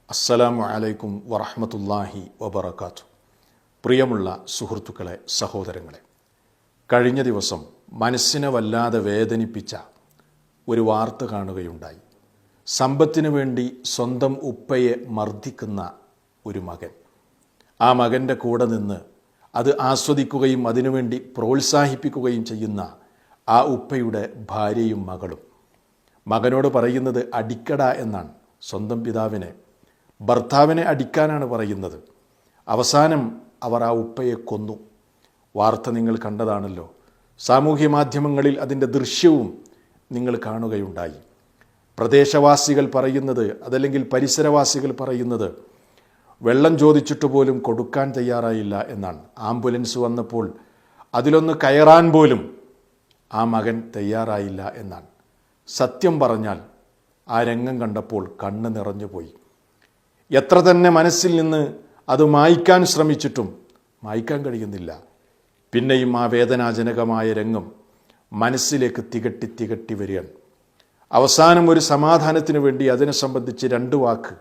അസ്സലാമു അലൈക്കും വറഹ്മത്തുള്ളാഹി വബറകാതുഹു. പ്രിയമുള്ള സുഹൃത്തുക്കളെ, സഹോദരങ്ങളെ, കഴിഞ്ഞ ദിവസം മനസ്സിനെ വല്ലാതെ വേദനിപ്പിച്ച ഒരു വാർത്ത കാണുകയുണ്ടായി. സമ്പത്തിനു വേണ്ടി സ്വന്തം ഉപ്പയെ മർദ്ദിക്കുന്ന ഒരു മകൻ, ആ മകൻ്റെ കൂടെ നിന്ന് അത് ആസ്വദിക്കുകയും അതിനുവേണ്ടി പ്രോത്സാഹിപ്പിക്കുകയും ചെയ്യുന്ന ആ ഉപ്പയുടെ ഭാര്യയും മകളും. മകനോട് പറയുന്നത് അടിക്കട എന്നാണ്. സ്വന്തം പിതാവിനെ, ഭർത്താവിനെ അടിക്കാനാണ് പറയുന്നത്. അവസാനം അവർ ആ ഉപ്പയെ കൊന്നു. വാർത്ത നിങ്ങൾ കണ്ടതാണല്ലോ. സാമൂഹ്യ മാധ്യമങ്ങളിൽ അതിൻ്റെ ദൃശ്യവും നിങ്ങൾ കാണുകയുണ്ടായി. പ്രദേശവാസികൾ പറയുന്നത്, അതല്ലെങ്കിൽ പരിസരവാസികൾ പറയുന്നത്, വെള്ളം ചോദിച്ചിട്ട് പോലും കൊടുക്കാൻ തയ്യാറായില്ല എന്നാണ്. ആംബുലൻസ് വന്നപ്പോൾ അതിലൊന്ന് കയറാൻ പോലും ആ മകൻ തയ്യാറായില്ല എന്നാണ്. സത്യം പറഞ്ഞാൽ ആ രംഗം കണ്ടപ്പോൾ കണ്ണ് നിറഞ്ഞുപോയി. എത്ര തന്നെ മനസ്സിൽ നിന്ന് അത് മായ്ക്കാൻ ശ്രമിച്ചിട്ടും മായ്ക്കാൻ കഴിയുന്നില്ല. പിന്നെയും ആ വേദനാജനകമായ രംഗം മനസ്സിലേക്ക് തികട്ടി വരികയാണ്. അവസാനം ഒരു സമാധാനത്തിന് വേണ്ടി അതിനെ സംബന്ധിച്ച് 2 വാക്ക്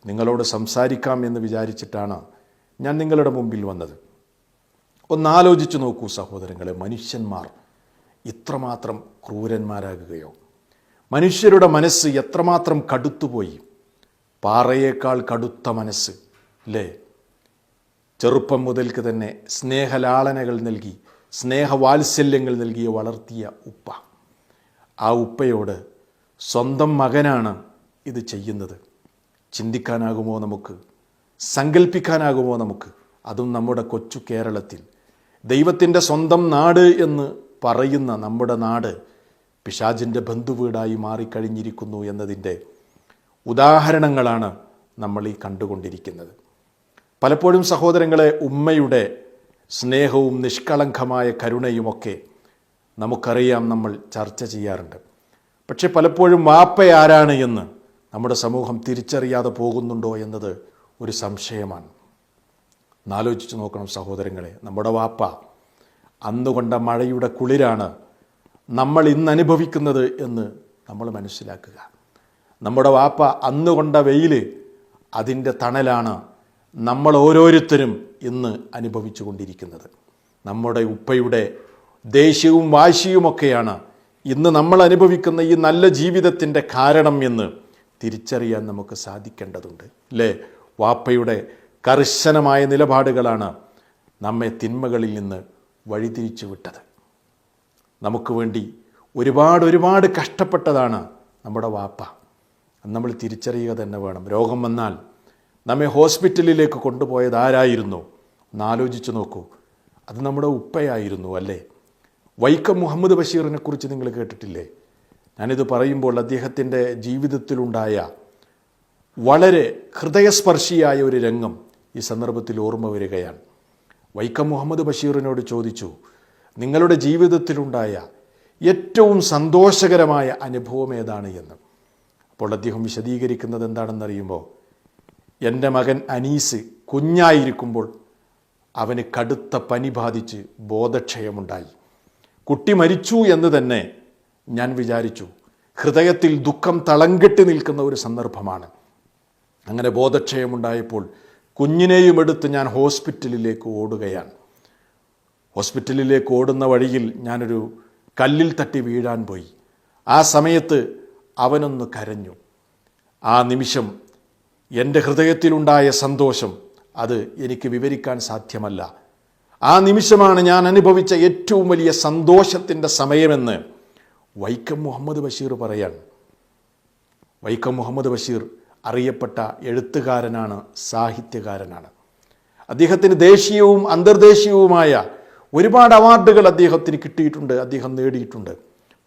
നിങ്ങളോട് സംസാരിക്കാം എന്ന് വിചാരിച്ചിട്ടാണ് ഞാൻ നിങ്ങളുടെ മുമ്പിൽ വന്നത്. ഒന്നാലോചിച്ച് നോക്കൂ സഹോദരങ്ങളെ, മനുഷ്യന്മാർ ഇത്രമാത്രം ക്രൂരന്മാരാകുകയോ? മനുഷ്യരുടെ മനസ്സ് എത്രമാത്രം കടുത്തുപോയി. പാറയേക്കാൾ കടുത്ത മനസ്സ് അല്ലേ? ചെറുപ്പം മുതൽക്ക് തന്നെ സ്നേഹലാളനകൾ നൽകി, സ്നേഹവാത്സല്യങ്ങൾ നൽകി വളർത്തിയ ഉപ്പ. ആ ഉപ്പയോട് സ്വന്തം മകനാണ് ഇത് ചെയ്യുന്നത്. ചിന്തിക്കാനാകുമോ നമുക്ക്? സങ്കല്പിക്കാനാകുമോ നമുക്ക്? അതും നമ്മുടെ കൊച്ചു കേരളത്തിൽ, ദൈവത്തിൻ്റെ സ്വന്തം നാട് എന്ന് പറയുന്ന നമ്മുടെ നാട് പിശാചിൻ്റെ ബന്ധുവീടായി മാറിക്കഴിഞ്ഞിരിക്കുന്നു എന്നതിൻ്റെ ഉദാഹരണങ്ങളാണ് നമ്മൾ ഈ കണ്ടുകൊണ്ടിരിക്കുന്നത്. പലപ്പോഴും സഹോദരങ്ങളെ, ഉമ്മയുടെ സ്നേഹവും നിഷ്കളങ്കമായ കരുണയുമൊക്കെ നമുക്കറിയാം, നമ്മൾ ചർച്ച ചെയ്യാറുണ്ട്. പക്ഷെ പലപ്പോഴും വാപ്പ ആരാണ് എന്ന് നമ്മുടെ സമൂഹം തിരിച്ചറിയാതെ പോകുന്നുണ്ടോ എന്നത് ഒരു സംശയമാണ്. എന്നാലോചിച്ച് നോക്കണം സഹോദരങ്ങളെ, നമ്മുടെ വാപ്പ അന്നുകൊണ്ട മഴയുടെ കുളിരാണ് നമ്മൾ ഇന്ന് അനുഭവിക്കുന്നത് എന്ന് നമ്മൾ മനസ്സിലാക്കുക. നമ്മുടെ വാപ്പ അന്നുകൊണ്ട വെയിൽ, അതിൻ്റെ തണലാണ് നമ്മൾ ഓരോരുത്തരും ഇന്ന് അനുഭവിച്ചു കൊണ്ടിരിക്കുന്നത്. നമ്മുടെ ഉപ്പയുടെ ദേഷ്യവും വാശിയുമൊക്കെയാണ് ഇന്ന് നമ്മൾ അനുഭവിക്കുന്ന ഈ നല്ല ജീവിതത്തിൻ്റെ കാരണം എന്ന് തിരിച്ചറിയാൻ നമുക്ക് സാധിക്കേണ്ടതുണ്ട് അല്ലേ? വാപ്പയുടെ കർശനമായ നിലപാടുകളാണ് നമ്മെ തിന്മകളിൽ നിന്ന് വഴിതിരിച്ചു വിട്ടത്. നമുക്ക് വേണ്ടി ഒരുപാട് കഷ്ടപ്പെട്ടതാണ് നമ്മുടെ വാപ്പ. നമ്മൾ തിരിച്ചറിയുക തന്നെ വേണം. രോഗം വന്നാൽ നമ്മെ ഹോസ്പിറ്റലിലേക്ക് കൊണ്ടുപോയത് ആരായിരുന്നു? ഒന്നാലോചിച്ച് നോക്കൂ. അത് നമ്മുടെ ഉപ്പയായിരുന്നു അല്ലേ? വൈക്കം മുഹമ്മദ് ബഷീറിനെ കുറിച്ച് നിങ്ങൾ കേട്ടിട്ടില്ലേ? ഞാനിത് പറയുമ്പോൾ അദ്ദേഹത്തിൻ്റെ ജീവിതത്തിലുണ്ടായ വളരെ ഹൃദയസ്പർശിയായ ഒരു രംഗം ഈ സന്ദർഭത്തിൽ ഓർമ്മ വരികയാണ്. വൈക്കം മുഹമ്മദ് ബഷീറിനോട് ചോദിച്ചു, നിങ്ങളുടെ ജീവിതത്തിലുണ്ടായ ഏറ്റവും സന്തോഷകരമായ അനുഭവം ഏതാണ് എന്ന്. അപ്പോൾ അദ്ദേഹം വിശദീകരിക്കുന്നത് എന്താണെന്നറിയുമ്പോൾ, എൻ്റെ മകൻ അനീസ് കുഞ്ഞായിരിക്കുമ്പോൾ അവന് കടുത്ത പനി ബാധിച്ച് ബോധക്ഷയമുണ്ടായി. കുട്ടി മരിച്ചു എന്ന് തന്നെ ഞാൻ വിചാരിച്ചു. ഹൃദയത്തിൽ ദുഃഖം തളംകെട്ടി നിൽക്കുന്ന ഒരു സന്ദർഭമാണ്. അങ്ങനെ ബോധക്ഷയമുണ്ടായപ്പോൾ കുഞ്ഞിനെയും എടുത്ത് ഞാൻ ഹോസ്പിറ്റലിലേക്ക് ഓടുകയാണ്. ഹോസ്പിറ്റലിലേക്ക് ഓടുന്ന വഴിയിൽ ഞാനൊരു കല്ലിൽ തട്ടി വീഴാൻ പോയി. ആ സമയത്ത് അവനൊന്ന് കരഞ്ഞു. ആ നിമിഷം എൻ്റെ ഹൃദയത്തിലുണ്ടായ സന്തോഷം അത് എനിക്ക് വിവരിക്കാൻ സാധ്യമല്ല. ആ നിമിഷമാണ് ഞാൻ അനുഭവിച്ച ഏറ്റവും വലിയ സന്തോഷത്തിൻ്റെ സമയമെന്ന് വൈക്കം മുഹമ്മദ് ബഷീർ പറയാൻ. വൈക്കം മുഹമ്മദ് ബഷീർ അറിയപ്പെട്ട എഴുത്തുകാരനാണ്, സാഹിത്യകാരനാണ്. അദ്ദേഹത്തിന് ദേശീയവും അന്തർദേശീയവുമായ ഒരുപാട് അവാർഡുകൾ അദ്ദേഹത്തിന് കിട്ടിയിട്ടുണ്ട്, അദ്ദേഹം നേടിയിട്ടുണ്ട്.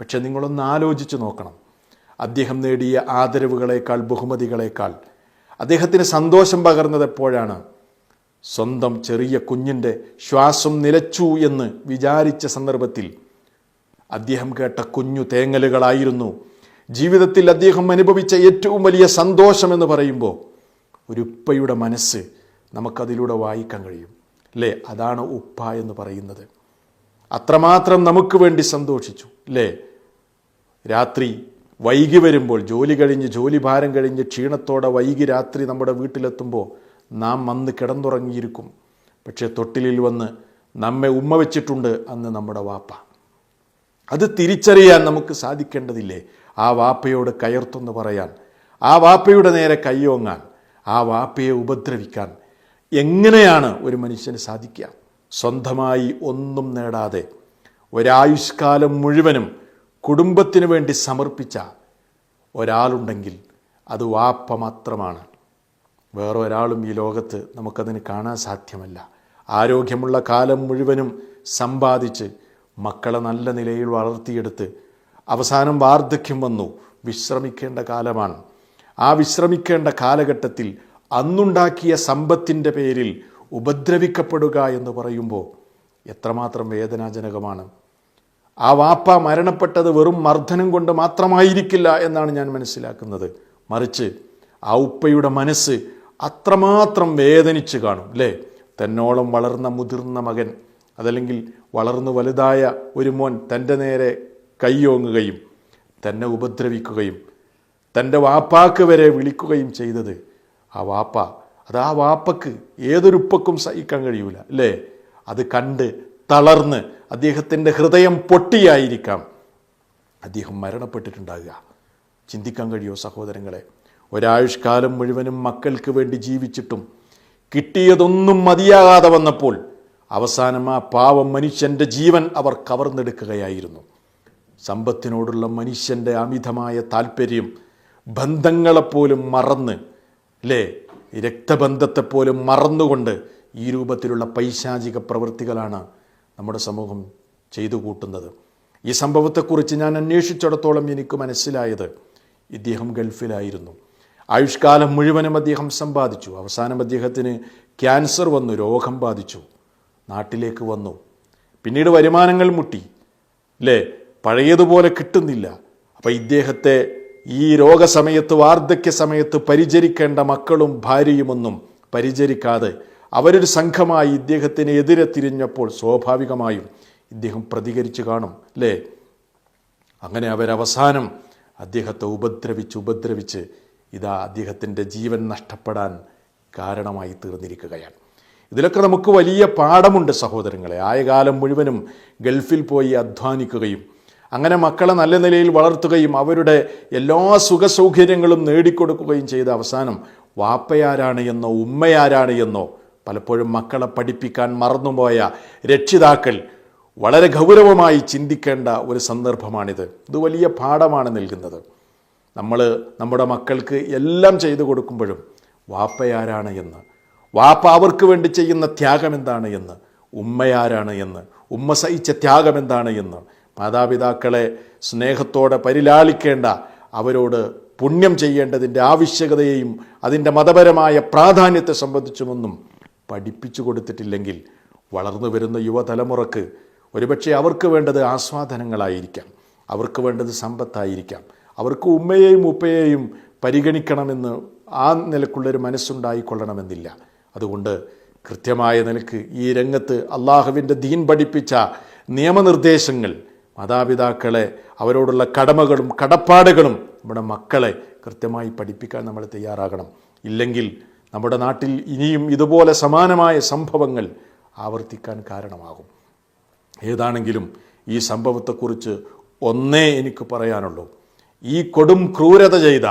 പക്ഷെ നിങ്ങളൊന്ന് ആലോചിച്ച് നോക്കണം, അദ്ദേഹം നേടിയ ആദരവുകളേക്കാൾ ബഹുമതികളേക്കാൾ അദ്ദേഹത്തിന് സന്തോഷം പകർന്നത് എപ്പോഴാണ്? സ്വന്തം ചെറിയ കുഞ്ഞിൻ്റെ ശ്വാസം നിലച്ചു എന്ന് വിചാരിച്ച സന്ദർഭത്തിൽ അദ്ദേഹം കേട്ട കുഞ്ഞു തേങ്ങലുകളായിരുന്നു ജീവിതത്തിൽ അദ്ദേഹം അനുഭവിച്ച ഏറ്റവും വലിയ സന്തോഷമെന്ന് പറയുമ്പോൾ ഒരു ഉപ്പയുടെ മനസ്സ് നമുക്കതിലൂടെ വായിക്കാൻ കഴിയും, അല്ലേ? അതാണ് ഉപ്പ എന്ന് പറയുന്നത്. അത്രമാത്രം നമുക്ക് വേണ്ടി സന്തോഷിച്ചു, അല്ലേ? രാത്രി വൈകി വരുമ്പോൾ, ജോലി ഭാരം കഴിഞ്ഞ് ക്ഷീണത്തോടെ വൈകി രാത്രി നമ്മുടെ വീട്ടിലെത്തുമ്പോൾ നാം വന്ന് കിടന്നുറങ്ങിയിരിക്കും. പക്ഷേ തൊട്ടിലിൽ വന്ന് നമ്മെ ഉമ്മ വെച്ചിട്ടുണ്ട് അന്ന് നമ്മുടെ വാപ്പ. അത് തിരിച്ചറിയാൻ നമുക്ക് സാധിക്കേണ്ടതില്ലേ? ആ വാപ്പയോട് കയർത്തെന്ന് പറയാൻ, ആ വാപ്പയുടെ നേരെ കയ്യോങ്ങാൻ, ആ വാപ്പയെ ഉപദ്രവിക്കാൻ എങ്ങനെയാണ് ഒരു മനുഷ്യന് സാധിക്കുക? സ്വന്തമായി ഒന്നും നേടാതെ ഒരായുഷ്കാലം മുഴുവനും കുടുംബത്തിന് വേണ്ടി സമർപ്പിച്ച ഒരാളുണ്ടെങ്കിൽ അത് വാപ്പ മാത്രമാണ്. വേറെ ഒരാളും ഈ ലോകത്ത് നമുക്കതിന് കാണാൻ സാധ്യമല്ല. ആരോഗ്യമുള്ള കാലം മുഴുവനും സമ്പാദിച്ച് മക്കളെ നല്ല നിലയിൽ വളർത്തിയെടുത്ത് അവസാനം വാർദ്ധക്യം വന്നു, വിശ്രമിക്കേണ്ട കാലമാണ്. ആ വിശ്രമിക്കേണ്ട കാലഘട്ടത്തിൽ അന്നുണ്ടാക്കിയ സമ്പത്തിൻ്റെ പേരിൽ ഉപദ്രവിക്കപ്പെടുക എന്ന് പറയുമ്പോൾ എത്രമാത്രം വേദനാജനകമാണ്. ആ വാപ്പ മരണപ്പെട്ടത് വെറും മർദ്ദനം കൊണ്ട് മാത്രമായിരിക്കില്ല എന്നാണ് ഞാൻ മനസ്സിലാക്കുന്നത്. മറിച്ച് ആ ഉപ്പയുടെ മനസ്സ് അത്രമാത്രം വേദനിച്ച് കാണും, അല്ലേ? തന്നോളം വളർന്ന മുതിർന്ന മകൻ, അതല്ലെങ്കിൽ വളർന്നു വലുതായ ഒരു മോൻ തൻ്റെ നേരെ കൈയോങ്ങുകയും തന്നെ ഉപദ്രവിക്കുകയും തൻ്റെ വാപ്പാക്ക് വരെ വിളിക്കുകയും ചെയ്തത് ആ വാപ്പ, അത് ആ വാപ്പക്ക് ഏതൊരുപ്പക്കും സഹിക്കാൻ കഴിയൂല, അല്ലേ? അത് കണ്ട് തളർന്ന് അദ്ദേഹത്തിൻ്റെ ഹൃദയം പൊട്ടിയായിരിക്കാം അദ്ദേഹം മരണപ്പെട്ടിട്ടുണ്ടാകുക. ചിന്തിക്കാൻ കഴിയുമോ സഹോദരങ്ങളെ? ഒരായുഷ്കാലം മുഴുവനും മക്കൾക്ക് വേണ്ടി ജീവിച്ചിട്ടും കിട്ടിയതൊന്നും മതിയാകാതെ വന്നപ്പോൾ അവസാനം ആ പാവം മനുഷ്യൻ്റെ ജീവൻ അവർ കവർന്നെടുക്കുകയായിരുന്നു. സമ്പത്തിനോടുള്ള മനുഷ്യൻ്റെ അമിതമായ താല്പര്യം ബന്ധങ്ങളെപ്പോലും മറന്ന്, അല്ലേ, രക്തബന്ധത്തെപ്പോലും മറന്നുകൊണ്ട് ഈ രൂപത്തിലുള്ള പൈശാചിക പ്രവൃത്തികളാണ് നമ്മുടെ സമൂഹം ചെയ്തു കൂട്ടുന്നത്. ഈ സംഭവത്തെക്കുറിച്ച് ഞാൻ അന്വേഷിച്ചിടത്തോളം എനിക്ക് മനസ്സിലായത്, ഇദ്ദേഹം ഗൾഫിലായിരുന്നു. ആയുഷ്കാലം മുഴുവനും അദ്ദേഹം സമ്പാദിച്ചു. അവസാനം അദ്ദേഹത്തിന് ക്യാൻസർ വന്നു, രോഗം ബാധിച്ചു, നാട്ടിലേക്ക് വന്നു. പിന്നീട് വരുമാനങ്ങൾ മുട്ടി, അല്ലേ, പഴയതുപോലെ കിട്ടുന്നില്ല. അപ്പം ഇദ്ദേഹത്തെ ഈ രോഗസമയത്ത്, വാർദ്ധക്യ സമയത്ത് പരിചരിക്കേണ്ട മക്കളും ഭാര്യയുമൊന്നും പരിചരിക്കാതെ അവരൊരു സംഘമായി ഇദ്ദേഹത്തിന് എതിരെ തിരിഞ്ഞപ്പോൾ സ്വാഭാവികമായും ഇദ്ദേഹം പ്രതികരിച്ചു കാണും, അല്ലേ? അങ്ങനെ അവരവസാനം അദ്ദേഹത്തെ ഉപദ്രവിച്ച് ഇതാ അദ്ദേഹത്തിൻ്റെ ജീവൻ നഷ്ടപ്പെടാൻ കാരണമായി തീർന്നിരിക്കുകയാണ്. ഇതിലൊക്കെ നമുക്ക് വലിയ പാഠമുണ്ട് സഹോദരങ്ങളെ. ആയ കാലം മുഴുവനും ഗൾഫിൽ പോയി അധ്വാനിക്കുകയും അങ്ങനെ മക്കളെ നല്ല നിലയിൽ വളർത്തുകയും അവരുടെ എല്ലാ സുഖസൗകര്യങ്ങളും നേടിക്കൊടുക്കുകയും ചെയ്ത അവസാനം വാപ്പയാരാണ് എന്നോ ഉമ്മയാരാണ് എന്നോ പലപ്പോഴും മക്കളെ പഠിപ്പിക്കാൻ മറന്നുപോയ രക്ഷിതാക്കൾ വളരെ ഗൗരവമായി ചിന്തിക്കേണ്ട ഒരു സന്ദർഭമാണിത്. ഇത് വലിയ പാഠമാണ് നൽകുന്നത്. നമ്മൾ നമ്മുടെ മക്കൾക്ക് എല്ലാം ചെയ്തു കൊടുക്കുമ്പോഴും വാപ്പയാരാണ് എന്ന്, വാപ്പ അവർക്ക് വേണ്ടി ചെയ്യുന്ന ത്യാഗം എന്താണ് എന്ന്, ഉമ്മയാരാണ് എന്ന്, ഉമ്മ സഹിച്ച ത്യാഗം എന്താണ് എന്ന്, മാതാപിതാക്കളെ സ്നേഹത്തോടെ പരിലാളിക്കേണ്ട, അവരോട് പുണ്യം ചെയ്യേണ്ടതിൻ്റെ ആവശ്യകതയെയും അതിൻ്റെ മതപരമായ പ്രാധാന്യത്തെ സംബന്ധിച്ചുമൊന്നും പഠിപ്പിച്ചു കൊടുത്തിട്ടില്ലെങ്കിൽ വളർന്നു വരുന്ന യുവതലമുറക്ക് ഒരുപക്ഷെ അവർക്ക് വേണ്ടത് ആസ്വാദനങ്ങളായിരിക്കാം, അവർക്ക് വേണ്ടത് സമ്പത്തായിരിക്കാം, അവർക്ക് ഉമ്മയെയും ഉപ്പയെയും പരിഗണിക്കണമെന്ന് ആ നിലക്കുള്ളൊരു മനസ്സുണ്ടായിക്കൊള്ളണമെന്നില്ല. അതുകൊണ്ട് കൃത്യമായ നിലക്ക് ഈ രംഗത്ത് അള്ളാഹുവിൻ്റെ ദീൻ പഠിപ്പിച്ച നിയമനിർദ്ദേശങ്ങൾ, മാതാപിതാക്കളെ അവരോടുള്ള കടമകളും കടപ്പാടുകളും നമ്മുടെ മക്കളെ കൃത്യമായി പഠിപ്പിക്കാൻ നമ്മൾ തയ്യാറാകണം. ഇല്ലെങ്കിൽ നമ്മുടെ നാട്ടിൽ ഇനിയും ഇതുപോലെ സമാനമായ സംഭവങ്ങൾ ആവർത്തിക്കാൻ കാരണമാകും. ഏതാണെങ്കിലും ഈ സംഭവത്തെക്കുറിച്ച് ഒന്നേ എനിക്ക് പറയാനുള്ളൂ. ഈ കൊടും ക്രൂരത ചെയ്ത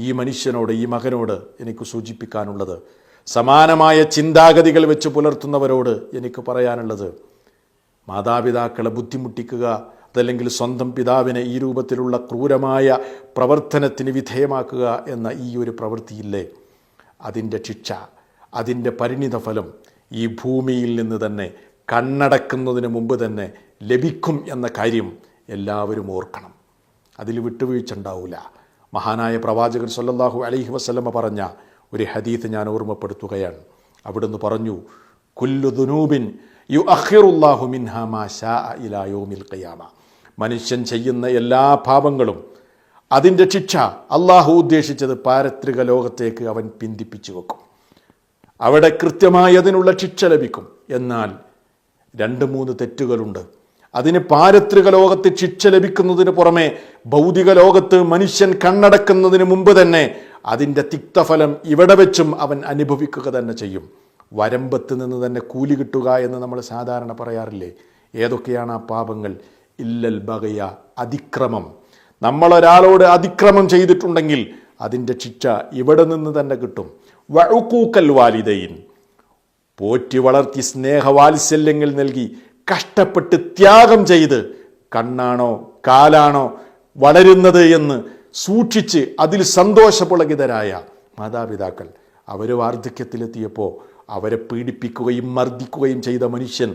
ഈ മനുഷ്യനോട്, ഈ മകനോട് എനിക്ക് സൂചിപ്പിക്കാനുള്ളത്, സമാനമായ ചിന്താഗതികൾ വെച്ച് പുലർത്തുന്നവരോട് എനിക്ക് പറയാനുള്ളത്, മാതാപിതാക്കളെ ബുദ്ധിമുട്ടിക്കുക, അതല്ലെങ്കിൽ സ്വന്തം പിതാവിനെ ഈ രൂപത്തിലുള്ള ക്രൂരമായ പ്രവർത്തനത്തിന് വിധേയമാക്കുക എന്ന ഈ ഒരു പ്രവൃത്തിയില്ലേ, അതിൻ്റെ ശിക്ഷ, അതിൻ്റെ പരിണിത ഫലം ഈ ഭൂമിയിൽ നിന്ന് തന്നെ കണ്ണടക്കുന്നതിന് മുമ്പ് തന്നെ ലഭിക്കും എന്ന കാര്യം എല്ലാവരും ഓർക്കണം. അതിൽ വിട്ടുവീഴ്ച ഉണ്ടാവില്ല. മഹാനായ പ്രവാചകൻ സല്ലല്ലാഹു അലൈഹി വസല്ലമ പറഞ്ഞ ഒരു ഹദീത്ത് ഞാൻ ഓർമ്മപ്പെടുത്തുകയാണ്. അവിടുന്ന് പറഞ്ഞു, കുല്ലു ദുനൂബിൻ യുഅഖിറുല്ലാഹു മിൻഹാ മാ ശാഅ ഇലാ യൗമിൽ ഖിയാമ. മനുഷ്യൻ ചെയ്യുന്ന എല്ലാ പാപങ്ങളും അതിൻ്റെ ശിക്ഷ അള്ളാഹു ഉദ്ദേശിച്ചത് പാരത്രിക ലോകത്തേക്ക് അവൻ പിന്തിപ്പിച്ചു വെക്കും. അവിടെ കൃത്യമായി അതിനുള്ള ശിക്ഷ ലഭിക്കും. എന്നാൽ 2-3 തെറ്റുകളുണ്ട്. അതിന് പാരത്രിക ലോകത്ത് ശിക്ഷ ലഭിക്കുന്നതിന് പുറമെ ഭൗതിക ലോകത്ത് മനുഷ്യൻ കണ്ണടക്കുന്നതിന് മുമ്പ് തന്നെ അതിൻ്റെ തിക്തഫലം ഇവിടെ വെച്ചും അവൻ അനുഭവിക്കുക തന്നെ ചെയ്യും. വരമ്പത്ത് നിന്ന് തന്നെ കൂലി കിട്ടുക എന്ന് നമ്മൾ സാധാരണ പറയാറില്ലേ? ഏതൊക്കെയാണ് ആ പാപങ്ങൾ? ഇല്ലൽ ബഗയ, അതിക്രമം. നമ്മളൊരാളോട് അതിക്രമം ചെയ്തിട്ടുണ്ടെങ്കിൽ അതിൻ്റെ ശിക്ഷ ഇവിടെ നിന്ന് തന്നെ കിട്ടും. വഉഖൂഖൽ വാലിദൈൻ, പോറ്റി വളർത്തി സ്നേഹവാത്സല്യങ്ങൾ നൽകി കഷ്ടപ്പെട്ട് ത്യാഗം ചെയ്ത് കണ്ണാണോ കാലാണോ വളരുന്നത് എന്ന് സൂക്ഷിച്ച് അതിൽ സന്തോഷപുളകിതരായ മാതാപിതാക്കൾ അവർ വാർദ്ധക്യത്തിലെത്തിയപ്പോൾ അവരെ പീഡിപ്പിക്കുകയും മർദ്ദിക്കുകയും ചെയ്ത മനുഷ്യൻ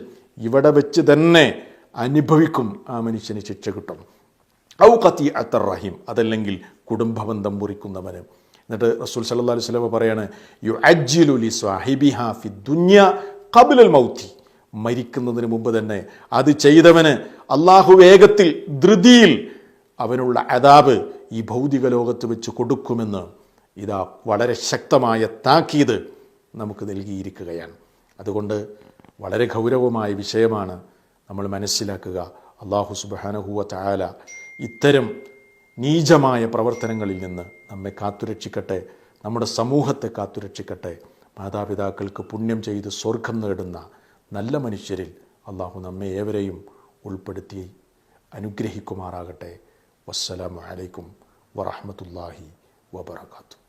ഇവിടെ വെച്ച് തന്നെ അനുഭവിക്കും. ആ മനുഷ്യന് ശിക്ഷ കിട്ടും. ഔ ഖതീഅത്തുർ റഹീം, അതല്ലെങ്കിൽ കുടുംബബന്ധം മുറിക്കുന്നവന്. എന്നിട്ട് റസൂൽ സല്ലല്ലാഹു അലൈഹി വസല്ലം പറയാണ്, യുഅജ്ജിലു ലി സ്വാഹിബിഹാ ഫിദ്ദുനിയ ഖബ്ലൽ മൗതി, മരിക്കുന്നതിന് മുമ്പ് തന്നെ അത് ചെയ്തവന് അള്ളാഹു വേഗത്തിൽ ധൃതിയിൽ അവനുള്ള അദാബ് ഈ ഭൗതിക ലോകത്ത് വെച്ച് കൊടുക്കുമെന്ന് ഇതാ വളരെ ശക്തമായ താക്കീത് നമുക്ക് നൽകിയിരിക്കുകയാണ്. അതുകൊണ്ട് വളരെ ഗൗരവമായ വിഷയമാണ് നമ്മൾ മനസ്സിലാക്കുക. അല്ലാഹു സുബ്ഹാനഹു വ തആല ഇത്തരം നീചമായ പ്രവർത്തനങ്ങളിൽ നിന്ന് നമ്മെ കാത്തുരക്ഷിക്കട്ടെ, നമ്മുടെ സമൂഹത്തെ കാത്തുരക്ഷിക്കട്ടെ. മാതാപിതാക്കൾക്ക് പുണ്യം ചെയ്ത് സ്വർഗം നേടുന്ന നല്ല മനുഷ്യരിൽ അല്ലാഹു നമ്മെ ഏവരെയും ഉൾപ്പെടുത്തി അനുഗ്രഹിക്കുമാറാകട്ടെ. വസ്സലാമു അലൈക്കും വറഹ്മത്തുള്ളാഹി വബറകാതുഹു.